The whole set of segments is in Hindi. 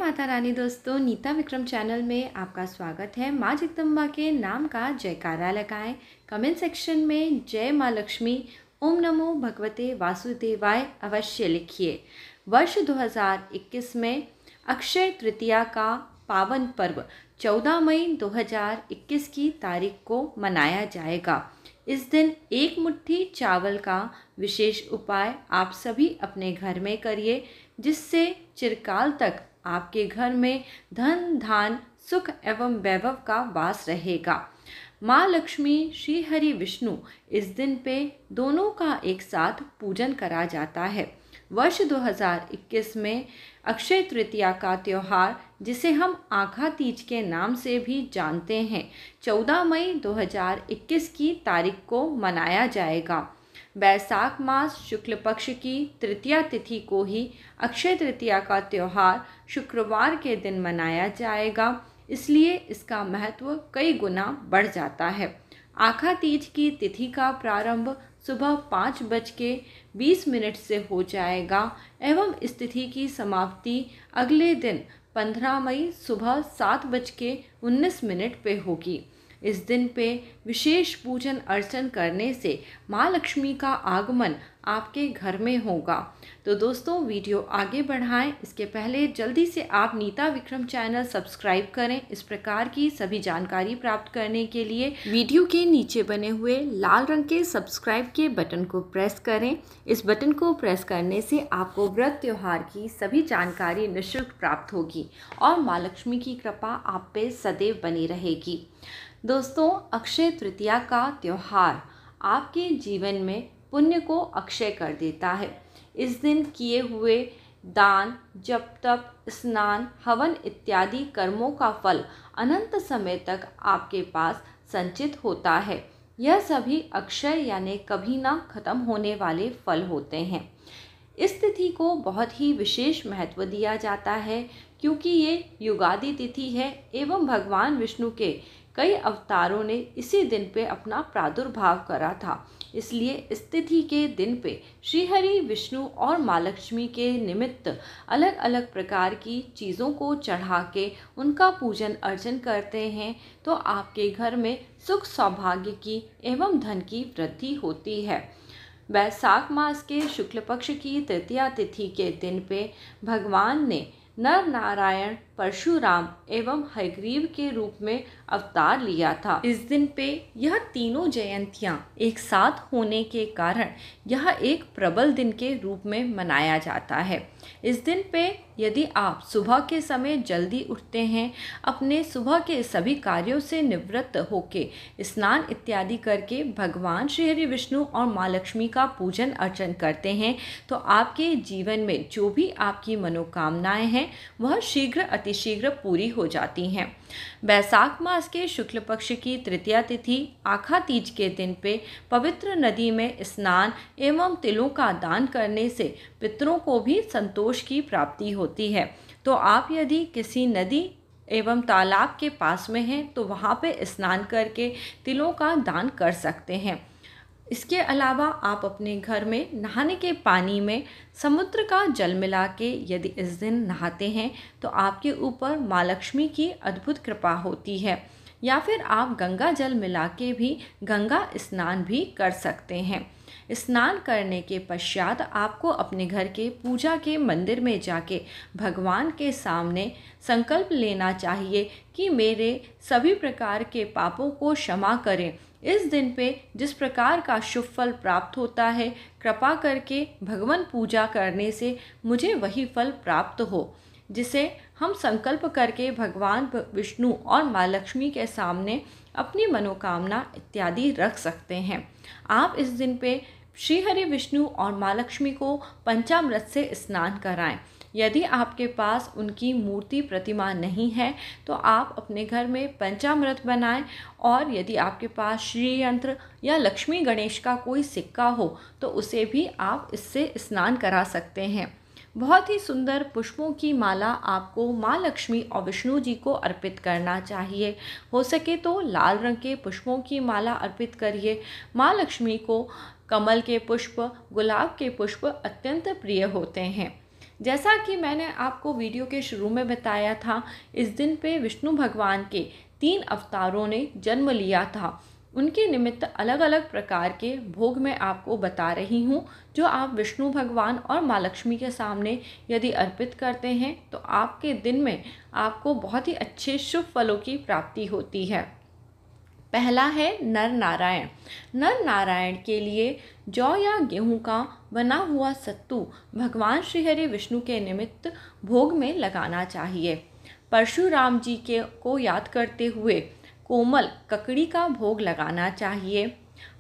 माता रानी दोस्तों, नीता विक्रम चैनल में आपका स्वागत है। माँ जगदम्बा के नाम का जयकारा लगाएं। कमेंट सेक्शन में जय माँ लक्ष्मी, ओम नमो भगवते वासुदेवाय अवश्य लिखिए। वर्ष 2021 में अक्षय तृतीया का पावन पर्व 14 मई 2021 की तारीख को मनाया जाएगा। इस दिन एक मुट्ठी चावल का विशेष उपाय आप सभी अपने घर में करिए, जिससे चिरकाल तक आपके घर में धन धान सुख एवं वैभव का वास रहेगा। माँ लक्ष्मी, श्री हरि विष्णु इस दिन पे दोनों का एक साथ पूजन करा जाता है। वर्ष 2021 में अक्षय तृतीया का त्यौहार, जिसे हम आखा तीज के नाम से भी जानते हैं, 14 मई 2021 की तारीख को मनाया जाएगा। वैशाख मास शुक्ल पक्ष की तृतीया तिथि को ही अक्षय तृतीया का त्यौहार शुक्रवार के दिन मनाया जाएगा, इसलिए इसका महत्व कई गुना बढ़ जाता है। आखा तीज की तिथि का प्रारंभ सुबह 5:20 से हो जाएगा एवं इस तिथि की समाप्ति अगले दिन 15 मई सुबह 7:19 पे होगी। इस दिन पे विशेष पूजन अर्चन करने से माँ लक्ष्मी का आगमन आपके घर में होगा। तो दोस्तों, वीडियो आगे बढ़ाएं इसके पहले जल्दी से आप नीता विक्रम चैनल सब्सक्राइब करें। इस प्रकार की सभी जानकारी प्राप्त करने के लिए वीडियो के नीचे बने हुए लाल रंग के सब्सक्राइब के बटन को प्रेस करें। इस बटन को प्रेस करने से आपको व्रत त्योहार की सभी जानकारी निःशुल्क प्राप्त होगी और माँ लक्ष्मी की कृपा आप पे सदैव बनी रहेगी। दोस्तों, अक्षय तृतीया का त्यौहार आपके जीवन में पुण्य को अक्षय कर देता है। इस दिन किए हुए दान, जप, तप, स्नान, हवन इत्यादि कर्मों का फल अनंत समय तक आपके पास संचित होता है। यह सभी अक्षय यानी कभी ना खत्म होने वाले फल होते हैं। इस तिथि को बहुत ही विशेष महत्व दिया जाता है, क्योंकि ये युगादि तिथि है एवं भगवान विष्णु के कई अवतारों ने इसी दिन पे अपना प्रादुर्भाव करा था। इसलिए इस तिथि के दिन पे श्री हरि विष्णु और माँ लक्ष्मी के निमित्त अलग अलग प्रकार की चीज़ों को चढ़ा के उनका पूजन अर्चन करते हैं, तो आपके घर में सुख सौभाग्य की एवं धन की वृद्धि होती है। वैशाख मास के शुक्ल पक्ष की तृतीया तिथि के दिन पे भगवान ने नर नारायण, परशुराम एवं हयग्रीव के रूप में अवतार लिया था। इस दिन पे यह तीनों जयंतियां एक साथ होने के कारण यह एक प्रबल दिन के रूप में मनाया जाता है। इस दिन पे यदि आप सुबह के समय जल्दी उठते हैं, अपने सुबह के सभी कार्यों से निवृत्त होके स्नान इत्यादि करके भगवान श्री हरि विष्णु और माँ लक्ष्मी का पूजन अर्चन करते हैं, तो आपके जीवन में जो भी आपकी मनोकामनाएं हैं वह शीघ्र अतिशीघ्र पूरी हो जाती हैं। वैशाख मास के शुक्ल पक्ष की तृतीया तिथि आखा तीज के दिन पे पवित्र नदी में स्नान एवं तिलों का दान करने से पितरों को भी संतोष की प्राप्ति होती है। तो आप यदि किसी नदी एवं तालाब के पास में हैं तो वहाँ पे स्नान करके तिलों का दान कर सकते हैं। इसके अलावा आप अपने घर में नहाने के पानी में समुद्र का जल मिला के यदि इस दिन नहाते हैं तो आपके ऊपर माँ लक्ष्मी की अद्भुत कृपा होती है। या फिर आप गंगा जल मिला के भी गंगा स्नान भी कर सकते हैं। स्नान करने के पश्चात आपको अपने घर के पूजा के मंदिर में जाके भगवान के सामने संकल्प लेना चाहिए कि मेरे सभी प्रकार के पापों को क्षमा करें। इस दिन पे जिस प्रकार का शुभ फल प्राप्त होता है, कृपा करके भगवान पूजा करने से मुझे वही फल प्राप्त हो, जिसे हम संकल्प करके भगवान विष्णु और माँ लक्ष्मी के सामने अपनी मनोकामना इत्यादि रख सकते हैं। आप इस दिन पे श्री हरि विष्णु और माँ लक्ष्मी को पंचामृत से स्नान कराएं। यदि आपके पास उनकी मूर्ति प्रतिमा नहीं है तो आप अपने घर में पंचामृत बनाएं, और यदि आपके पास श्री यंत्र या लक्ष्मी गणेश का कोई सिक्का हो तो उसे भी आप इससे स्नान करा सकते हैं। बहुत ही सुंदर पुष्पों की माला आपको माँ लक्ष्मी और विष्णु जी को अर्पित करना चाहिए। हो सके तो लाल रंग के पुष्पों की माला अर्पित करिए। माँ लक्ष्मी को कमल के पुष्प, गुलाब के पुष्प अत्यंत प्रिय होते हैं। जैसा कि मैंने आपको वीडियो के शुरू में बताया था, इस दिन पे विष्णु भगवान के 3 अवतारों ने जन्म लिया था। उनके निमित्त अलग अलग प्रकार के भोग मैं आपको बता रही हूँ, जो आप विष्णु भगवान और माँ लक्ष्मी के सामने यदि अर्पित करते हैं तो आपके दिन में आपको बहुत ही अच्छे शुभ फलों की प्राप्ति होती है। पहला है नर नारायण। नर नारायण के लिए जौ या गेहूं का बना हुआ सत्तू भगवान श्री हरि विष्णु के निमित्त भोग में लगाना चाहिए। परशुराम जी के को याद करते हुए कोमल ककड़ी का भोग लगाना चाहिए।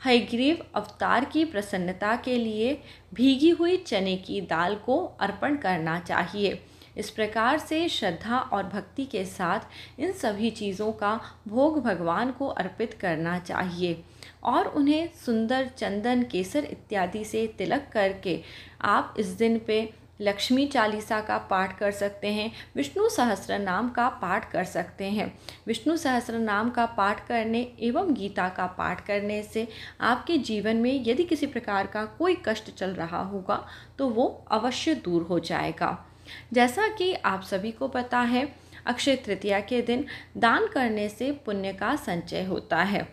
हयग्रीव अवतार की प्रसन्नता के लिए भीगी हुई चने की दाल को अर्पण करना चाहिए। इस प्रकार से श्रद्धा और भक्ति के साथ इन सभी चीज़ों का भोग भगवान को अर्पित करना चाहिए और उन्हें सुंदर चंदन केसर इत्यादि से तिलक करके आप इस दिन पे लक्ष्मी चालीसा का पाठ कर सकते हैं, विष्णु सहस्त्र नाम का पाठ कर सकते हैं। विष्णु सहस्त्र नाम का पाठ करने एवं गीता का पाठ करने से आपके जीवन में यदि किसी प्रकार का कोई कष्ट चल रहा होगा तो वो अवश्य दूर हो जाएगा। जैसा कि आप सभी को पता है, अक्षय तृतीया के दिन दान करने से पुण्य का संचय होता है।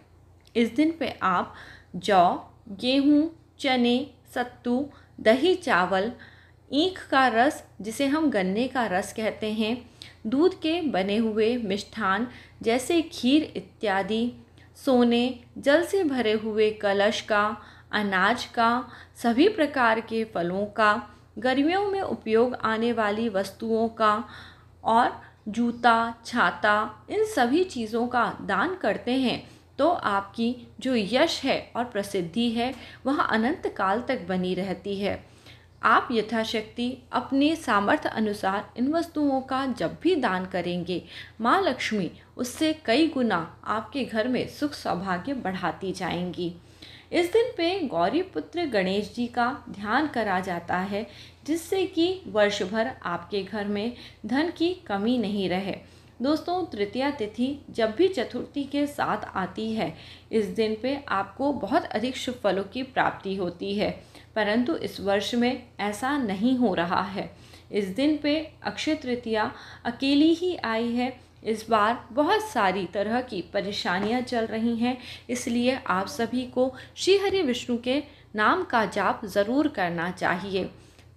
इस दिन पे आप जौ, गेहूँ, चने, सत्तू, दही, चावल, ईख का रस जिसे हम गन्ने का रस कहते हैं, दूध के बने हुए मिष्ठान जैसे खीर इत्यादि, सोने, जल से भरे हुए कलश का, अनाज का, सभी प्रकार के फलों का, गर्मियों में उपयोग आने वाली वस्तुओं का और जूता, छाता, इन सभी चीज़ों का दान करते हैं तो आपकी जो यश है और प्रसिद्धि है वह अनंत काल तक बनी रहती है। आप यथाशक्ति अपने सामर्थ्य अनुसार इन वस्तुओं का जब भी दान करेंगे, माँ लक्ष्मी उससे कई गुना आपके घर में सुख सौभाग्य बढ़ाती जाएंगी। इस दिन पे गौरी पुत्र गणेश जी का ध्यान करा जाता है, जिससे कि वर्ष भर आपके घर में धन की कमी नहीं रहे। दोस्तों, तृतीया तिथि जब भी चतुर्थी के साथ आती है, इस दिन पे आपको बहुत अधिक शुभ फलों की प्राप्ति होती है, परंतु इस वर्ष में ऐसा नहीं हो रहा है। इस दिन पे अक्षय तृतीया अकेली ही आई है। इस बार बहुत सारी तरह की परेशानियां चल रही हैं, इसलिए आप सभी को श्री हरि विष्णु के नाम का जाप ज़रूर करना चाहिए।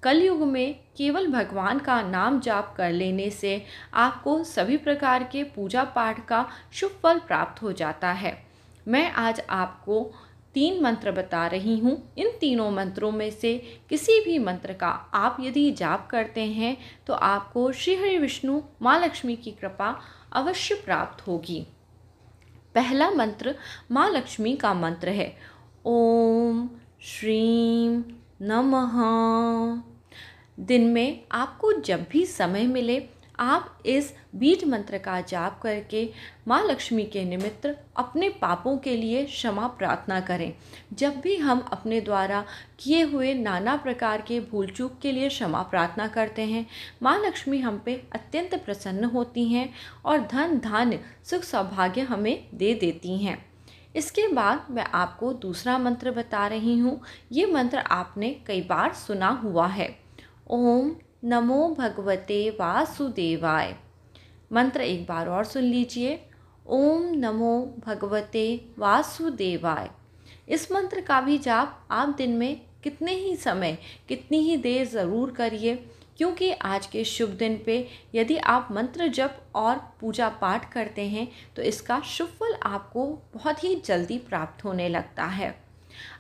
कलयुग में केवल भगवान का नाम जाप कर लेने से आपको सभी प्रकार के पूजा पाठ का शुभ फल प्राप्त हो जाता है। मैं आज आपको 3 मंत्र बता रही हूँ। इन तीनों मंत्रों में से किसी भी मंत्र का आप यदि जाप करते हैं तो आपको श्री हरि विष्णु माँ लक्ष्मी की कृपा अवश्य प्राप्त होगी। पहला मंत्र माँ लक्ष्मी का मंत्र है, ओम श्रीं नमः। दिन में आपको जब भी समय मिले आप इस बीज मंत्र का जाप करके माँ लक्ष्मी के निमित्त अपने पापों के लिए क्षमा प्रार्थना करें। जब भी हम अपने द्वारा किए हुए नाना प्रकार के भूल चूक के लिए क्षमा प्रार्थना करते हैं, माँ लक्ष्मी हम पे अत्यंत प्रसन्न होती हैं और धन धान्य सुख सौभाग्य हमें दे देती हैं। इसके बाद मैं आपको दूसरा मंत्र बता रही हूँ। ये मंत्र आपने कई बार सुना हुआ है, ओम नमो भगवते वासुदेवाय। मंत्र एक बार और सुन लीजिए, ओम नमो भगवते वासुदेवाय। इस मंत्र का भी जाप आप दिन में कितने ही समय, कितनी ही देर ज़रूर करिए, क्योंकि आज के शुभ दिन पे यदि आप मंत्र जप और पूजा पाठ करते हैं तो इसका शुभ फल आपको बहुत ही जल्दी प्राप्त होने लगता है।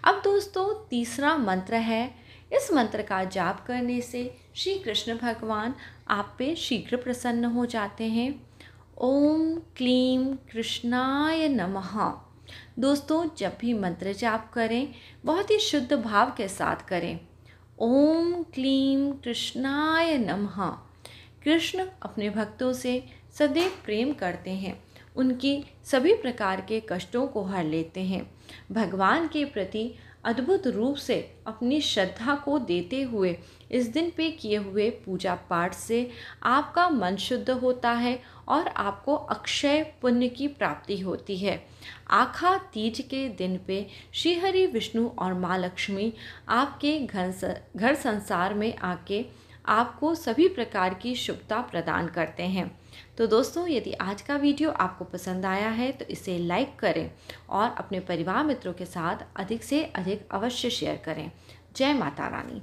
अब दोस्तों, तीसरा मंत्र है। इस मंत्र का जाप करने से श्री कृष्ण भगवान आप पे शीघ्र प्रसन्न हो जाते हैं। ओम क्लीं कृष्णाय नमः। दोस्तों, जब भी मंत्र जाप करें बहुत ही शुद्ध भाव के साथ करें। ओम क्लीं कृष्णाय नमः। कृष्ण अपने भक्तों से सदैव प्रेम करते हैं, उनकी सभी प्रकार के कष्टों को हर लेते हैं। भगवान के प्रति अद्भुत रूप से अपनी श्रद्धा को देते हुए इस दिन पे किए हुए पूजा पाठ से आपका मन शुद्ध होता है और आपको अक्षय पुण्य की प्राप्ति होती है। आखा तीज के दिन पे श्री हरि विष्णु और माँ लक्ष्मी आपके घर संसार में आके आपको सभी प्रकार की शुभता प्रदान करते हैं। तो दोस्तों, यदि आज का वीडियो आपको पसंद आया है तो इसे लाइक करें और अपने परिवार मित्रों के साथ अधिक से अधिक अवश्य शेयर करें। जय माता रानी।